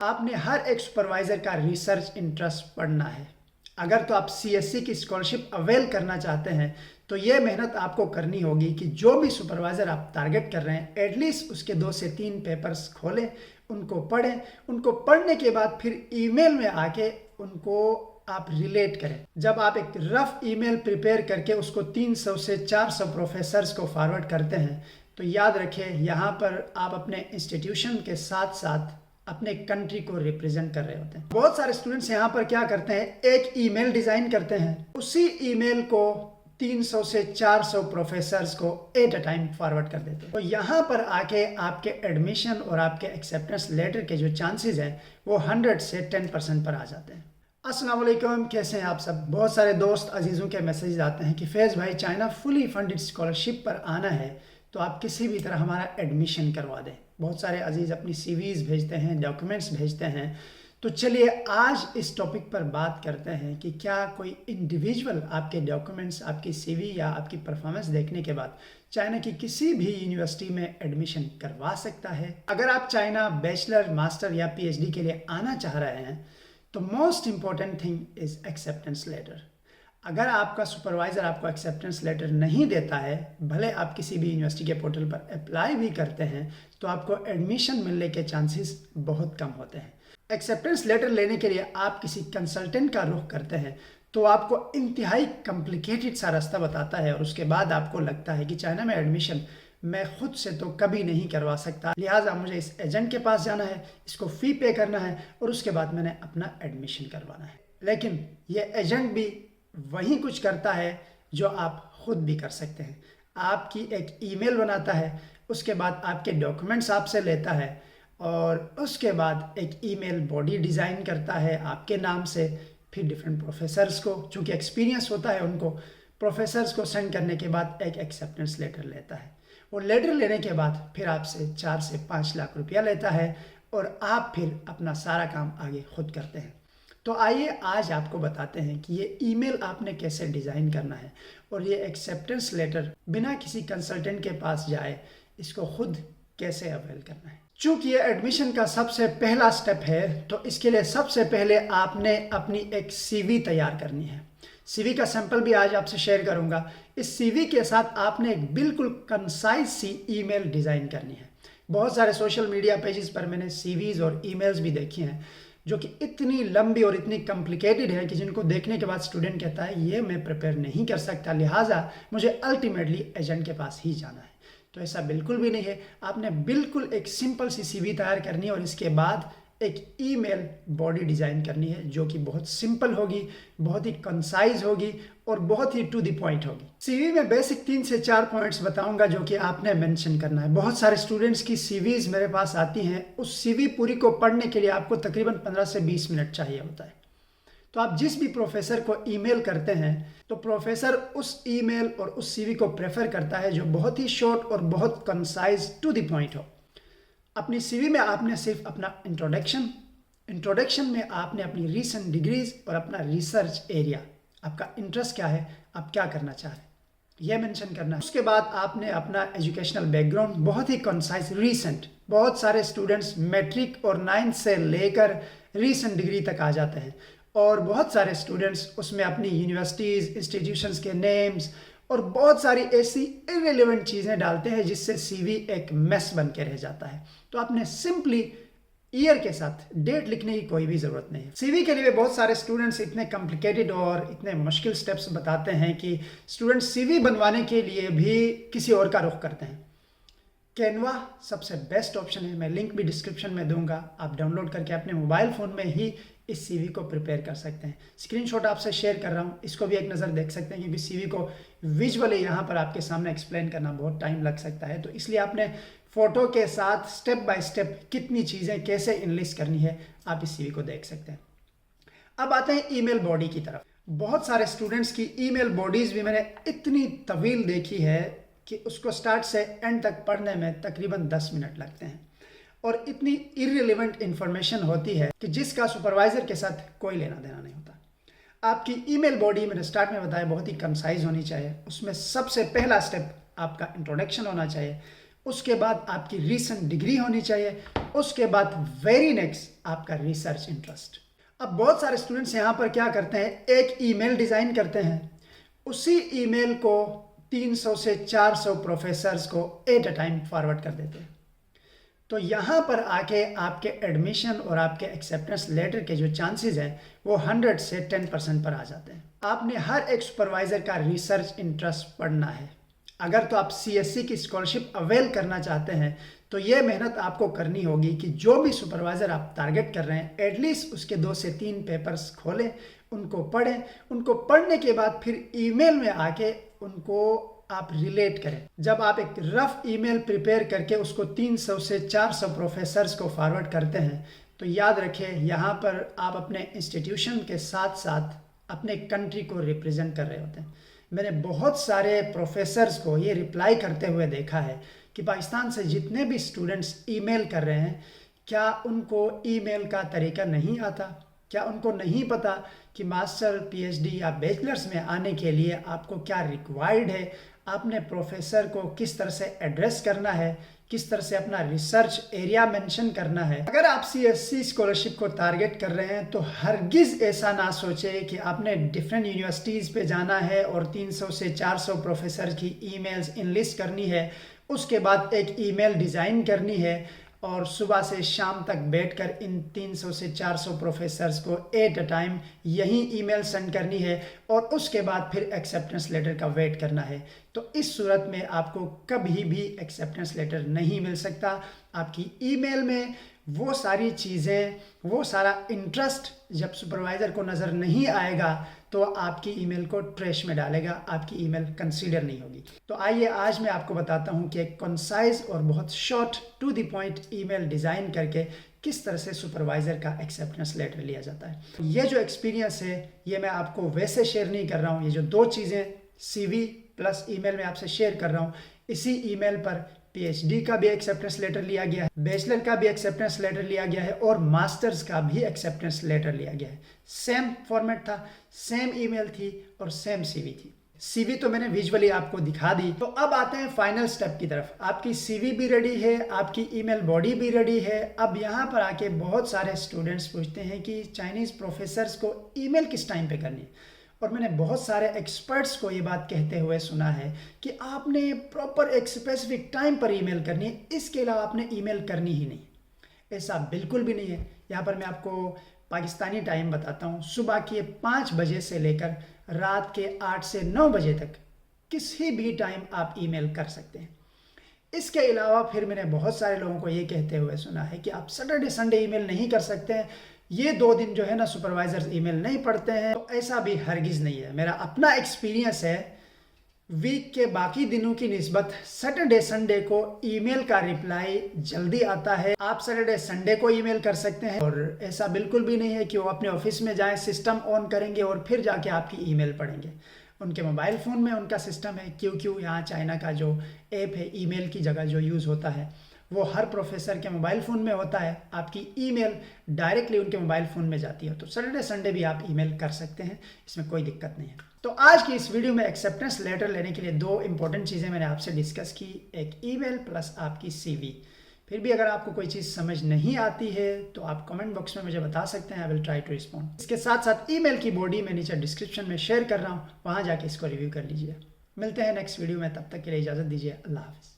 आपने हर एक सुपरवाइज़र का रिसर्च इंटरेस्ट पढ़ना है। अगर तो आप सीएससी की स्कॉलरशिप अवेल करना चाहते हैं तो ये मेहनत आपको करनी होगी कि जो भी सुपरवाइज़र आप टारगेट कर रहे हैं एटलीस्ट उसके 2 से 3 पेपर्स खोलें, उनको पढ़ें, उनको पढ़ने के बाद फिर ईमेल में आके उनको आप रिलेट करें। जब आप एक रफ ईमेल प्रिपेयर करके उसको 300 से 400 प्रोफेसर्स को फॉरवर्ड करते हैं तो याद रखें यहाँ पर आप अपने इंस्टीट्यूशन के साथ साथ अपने कंट्री को रिप्रेजेंट कर रहे होते हैं। बहुत सारे स्टूडेंट्स यहाँ पर क्या करते हैं, एक ईमेल डिजाइन करते हैं, उसी ईमेल को 300 से 400 प्रोफेसर्स को एट अ टाइम फॉरवर्ड कर देते हैं। तो यहाँ पर आके आपके एडमिशन और आपके एक्सेप्टेंस लेटर के जो चांसेस हैं वो 100 से 10% पर आ जाते हैं। अस्सलाम वालेकुम, कैसे हैं आप सब। बहुत सारे दोस्त अजीज़ों के मैसेज आते हैं कि फैज़ भाई चाइना फुली फंडेड स्कॉलरशिप पर आना है तो आप किसी भी तरह हमारा एडमिशन करवा दें। बहुत सारे अजीज़ अपनी सीवीज़ भेजते हैं, डॉक्यूमेंट्स भेजते हैं। तो चलिए आज इस टॉपिक पर बात करते हैं कि क्या कोई इंडिविजुअल आपके डॉक्यूमेंट्स, आपकी सीवी या आपकी परफॉर्मेंस देखने के बाद चाइना की किसी भी यूनिवर्सिटी में एडमिशन करवा सकता है। अगर आप चाइना बैचलर, मास्टर या पीएचडी के लिए आना चाह रहे हैं तो most important thing is acceptance letter. अगर आपका सुपरवाइज़र आपको एक्सेप्टेंस लेटर नहीं देता है, भले आप किसी भी यूनिवर्सिटी के पोर्टल पर अप्लाई भी करते हैं, तो आपको एडमिशन मिलने के चांसेस बहुत कम होते हैं। एक्सेप्टेंस लेटर लेने के लिए आप किसी कंसल्टेंट का रुख करते हैं तो आपको इंतहाई कॉम्प्लिकेटेड सा रास्ता बताता है और उसके बाद आपको लगता है कि चाइना में एडमिशन मैं खुद से तो कभी नहीं करवा सकता, लिहाजा मुझे इस एजेंट के पास जाना है, इसको फ़ी पे करना है और उसके बाद मैंने अपना एडमिशन करवाना है। लेकिन ये एजेंट भी वही कुछ करता है जो आप खुद भी कर सकते हैं। आपकी एक ईमेल बनाता है, उसके बाद आपके डॉक्यूमेंट्स आपसे लेता है और उसके बाद एक ईमेल बॉडी डिज़ाइन करता है आपके नाम से। फिर डिफरेंट प्रोफेसर्स को, चूँकि एक्सपीरियंस होता है उनको, प्रोफेसर्स को सेंड करने के बाद एक एक्सेप्टेंस लेटर लेता है। वो लेटर लेने के बाद फिर आपसे 4 से 5 लाख रुपया लेता है और आप फिर अपना सारा काम आगे खुद करते हैं। तो आइए आज आपको बताते हैं कि ये ईमेल आपने कैसे डिज़ाइन करना है और ये एक्सेप्टेंस लेटर बिना किसी कंसल्टेंट के पास जाए इसको खुद कैसे अवेल करना है। चूँकि ये एडमिशन का सबसे पहला स्टेप है तो इसके लिए सबसे पहले आपने अपनी एक सीवी तैयार करनी है। सीवी का सैंपल भी आज आपसे शेयर करूंगा। इस सीवी के साथ आपने एक बिल्कुल कंसाइज सी ईमेल डिज़ाइन करनी है। बहुत सारे सोशल मीडिया पेजेस पर मैंने सीवीज़ और ईमेल्स भी देखी हैं जो कि इतनी लंबी और इतनी कॉम्प्लिकेटेड है कि जिनको देखने के बाद स्टूडेंट कहता है ये मैं प्रिपेयर नहीं कर सकता, लिहाजा मुझे अल्टीमेटली एजेंट के पास ही जाना है। तो ऐसा बिल्कुल भी नहीं है। आपने बिल्कुल एक सिंपल सी सीवी तैयार करनी है और इसके बाद एक ईमेल बॉडी डिज़ाइन करनी है जो कि बहुत सिंपल होगी, बहुत ही कंसाइज होगी और बहुत ही टू द पॉइंट होगी। सीवी में बेसिक 3 से 4 पॉइंट्स बताऊंगा जो कि आपने मेंशन करना है। बहुत सारे स्टूडेंट्स की सीवीज मेरे पास आती हैं, उस सीवी पूरी को पढ़ने के लिए आपको तकरीबन 15 से 20 मिनट चाहिए होता है। तो आप जिस भी प्रोफेसर को ईमेल करते हैं तो प्रोफेसर उस ईमेल और उस सीवी को प्रेफर करता है जो बहुत ही शॉर्ट और बहुत कंसाइज टू द पॉइंट हो। अपनी सीवी में आपने सिर्फ अपना इंट्रोडक्शन में आपने अपनी रीसेंट डिग्रीज और अपना रिसर्च एरिया, आपका इंटरेस्ट क्या है, आप क्या करना चाह रहे हैं, यह मेंशन करना है। उसके बाद आपने अपना एजुकेशनल बैकग्राउंड बहुत ही कंसाइज, रीसेंट। बहुत सारे स्टूडेंट्स मैट्रिक और 9th से लेकर रीसेंट डिग्री तक आ जाते हैं और बहुत सारे स्टूडेंट्स उसमें अपनी यूनिवर्सिटीज़, इंस्टीट्यूशंस के नेम्स और बहुत सारी ऐसी इररिलेवेंट चीज़ें डालते हैं जिससे सीवी एक मेस बन के रह जाता है। तो आपने सिंपली ईयर के साथ डेट लिखने की कोई भी ज़रूरत नहीं है। सीवी के लिए बहुत सारे स्टूडेंट्स इतने कॉम्प्लिकेटेड और इतने मुश्किल स्टेप्स बताते हैं कि स्टूडेंट्स सीवी बनवाने के लिए भी किसी और का रुख करते हैं। कैनवा सबसे बेस्ट ऑप्शन है, मैं लिंक भी डिस्क्रिप्शन में दूंगा। आप डाउनलोड करके अपने मोबाइल फ़ोन में ही इस सीवी को प्रिपेयर कर सकते हैं। स्क्रीनशॉट आपसे शेयर कर रहा हूँ, इसको भी एक नज़र देख सकते हैं क्योंकि सीवी को विजुअली यहाँ पर आपके सामने एक्सप्लेन करना बहुत टाइम लग सकता है। तो इसलिए आपने फ़ोटो के साथ स्टेप बाय स्टेप कितनी चीज़ें कैसे इनलिस्ट करनी है आप इस सीवी को देख सकते हैं। अब आते हैं ईमेल बॉडी की तरफ। बहुत सारे स्टूडेंट्स की ईमेल बॉडीज़ भी मैंने इतनी तवील देखी है कि उसको स्टार्ट से एंड तक पढ़ने में तकरीबन 10 मिनट लगते हैं और इतनी इररिलेवेंट इंफॉर्मेशन होती है कि जिसका सुपरवाइज़र के साथ कोई लेना देना नहीं होता। आपकी ईमेल बॉडी मैंने स्टार्ट में बताया बहुत ही कंसाइज होनी चाहिए। उसमें सबसे पहला स्टेप आपका इंट्रोडक्शन होना चाहिए, उसके बाद आपकी रीसेंट डिग्री होनी चाहिए, उसके बाद वेरी नेक्स्ट आपका रिसर्च इंटरेस्ट। अब बहुत सारे स्टूडेंट्स यहाँ पर क्या करते हैं, एक ईमेल डिज़ाइन करते हैं, उसी ईमेल को 300 से 400 प्रोफेसर्स को एट अ टाइम फॉरवर्ड कर देते हैं। तो यहाँ पर आके आपके एडमिशन और आपके एक्सेप्टेंस लेटर के जो चांसेस हैं वो 100 से 10% पर आ जाते हैं। आपने हर एक सुपरवाइज़र का रिसर्च इंटरेस्ट पढ़ना है। अगर तो आप CSC की स्कॉलरशिप अवेल करना चाहते हैं तो ये मेहनत आपको करनी होगी कि जो भी सुपरवाइज़र आप टारगेट कर रहे हैं एटलीस्ट उसके 2 से 3 पेपर्स खोलें, उनको पढ़ें, उनको पढ़ने के बाद फिर ईमेल में आके उनको आप रिलेट करें। जब आप एक रफ ईमेल प्रिपेयर करके उसको 300 से 400 प्रोफेसर्स को फॉरवर्ड करते हैं तो याद रखें यहाँ पर आप अपने इंस्टीट्यूशन के साथ साथ अपने कंट्री को रिप्रेजेंट कर रहे होते हैं। मैंने बहुत सारे प्रोफेसर्स को ये रिप्लाई करते हुए देखा है कि पाकिस्तान से जितने भी स्टूडेंट्स ईमेल कर रहे हैं, क्या उनको ईमेल का तरीका नहीं आता, क्या उनको नहीं पता कि मास्टर, PhD या बैचलर्स में आने के लिए आपको क्या रिक्वायर्ड है, आपने प्रोफेसर को किस तरह से एड्रेस करना है, किस तरह से अपना रिसर्च एरिया मेंशन करना है। अगर आप CSC स्कॉलरशिप को टारगेट कर रहे हैं तो हरगिज़ ऐसा ना सोचें कि आपने डिफरेंट यूनिवर्सिटीज़ पे जाना है और 300 से 400 प्रोफेसर की ईमेल्स इनलिस्ट करनी है, उसके बाद एक ईमेल डिज़ाइन करनी है और सुबह से शाम तक बैठकर इन 300 से 400 प्रोफेसर्स को एट अ टाइम यही ईमेल सेंड करनी है और उसके बाद फिर एक्सेप्टेंस लेटर का वेट करना है। तो इस सूरत में आपको कभी भी एक्सेप्टेंस लेटर नहीं मिल सकता। आपकी ईमेल में वो सारी चीज़ें, वो सारा इंटरेस्ट जब सुपरवाइज़र को नज़र नहीं आएगा तो आपकी ईमेल को ट्रैश में डालेगा, आपकी ईमेल कंसीडर नहीं होगी। तो आइए आज मैं आपको बताता हूं कि एक कंसाइज और बहुत short to the point email design करके किस तरह से सुपरवाइज़र का एक्सेप्टेंस लेटर लिया जाता है। ये जो एक्सपीरियंस है ये मैं आपको वैसे शेयर नहीं कर रहा हूँ। ये जो 2 चीज़ें CV प्लस ईमेल में आपसे शेयर कर रहा हूँ, इसी ईमेल पर PhD का भी एक्सेप्टेंस लेटर लिया गया है, बैचलर का भी एक्सेप्टेंस लेटर लिया गया है और मास्टर्स का भी एक्सेप्टेंस लेटर लिया गया है। सेम फॉर्मेट था, सेम ईमेल थी और सेम CV थी। CV तो मैंने विजुअली आपको दिखा दी। तो अब आते हैं फाइनल स्टेप की तरफ। आपकी CV भी रेडी है, आपकी ईमेल बॉडी भी रेडी है। अब यहाँ पर आके बहुत सारे स्टूडेंट्स पूछते हैं कि चाइनीज़ प्रोफेसर्स को ईमेल किस टाइम पे करनी है, और मैंने बहुत सारे एक्सपर्ट्स को ये बात कहते हुए सुना है कि आपने प्रॉपर एक स्पेसिफिक टाइम पर ईमेल करनी है, इसके अलावा आपने ईमेल करनी ही नहीं। ऐसा बिल्कुल भी नहीं है। यहाँ पर मैं आपको पाकिस्तानी टाइम बताता हूँ। सुबह के 5 बजे से लेकर रात के 8 से 9 बजे तक किसी भी टाइम आप ईमेल कर सकते हैं। इसके अलावा फिर मैंने बहुत सारे लोगों को ये कहते हुए सुना है कि आप सैटरडे संडे ईमेल नहीं कर सकते हैं, ये 2 दिन जो है ना सुपरवाइजर्स ईमेल नहीं पढ़ते हैं। तो ऐसा भी हरगिज़ नहीं है। मेरा अपना एक्सपीरियंस है, वीक के बाकी दिनों की निस्बत सैटरडे संडे को ईमेल का रिप्लाई जल्दी आता है। आप सैटरडे संडे को ईमेल कर सकते हैं और ऐसा बिल्कुल भी नहीं है कि वो अपने ऑफिस में जाएं, सिस्टम ऑन करेंगे और फिर जाके आपकी ईमेल पढ़ेंगे। उनके मोबाइल फ़ोन में उनका सिस्टम है। QQ यहाँ चाइना का जो ऐप है ईमेल की जगह जो यूज़ होता है वो हर प्रोफेसर के मोबाइल फ़ोन में होता है। आपकी ईमेल डायरेक्टली उनके मोबाइल फ़ोन में जाती है। तो सैटरडे संडे भी आप ईमेल कर सकते हैं, इसमें कोई दिक्कत नहीं है। तो आज की इस वीडियो में एक्सेप्टेंस लेटर लेने के लिए 2 इंपॉर्टेंट चीज़ें मैंने आपसे डिस्कस की, एक ईमेल प्लस आपकी CV। फिर भी अगर आपको कोई चीज़ समझ नहीं आती है तो आप कमेंट बॉक्स में मुझे बता सकते हैं। I will try to respond. इसके साथ साथ ईमेल की बॉडी मैं नीचे डिस्क्रिप्शन में शेयर कर रहा हूँ, वहाँ जाके इसको रिव्यू कर लीजिए। मिलते हैं नेक्स्ट वीडियो में, तब तक के लिए इजाज़त दीजिए। अल्लाह हाफ़िज़।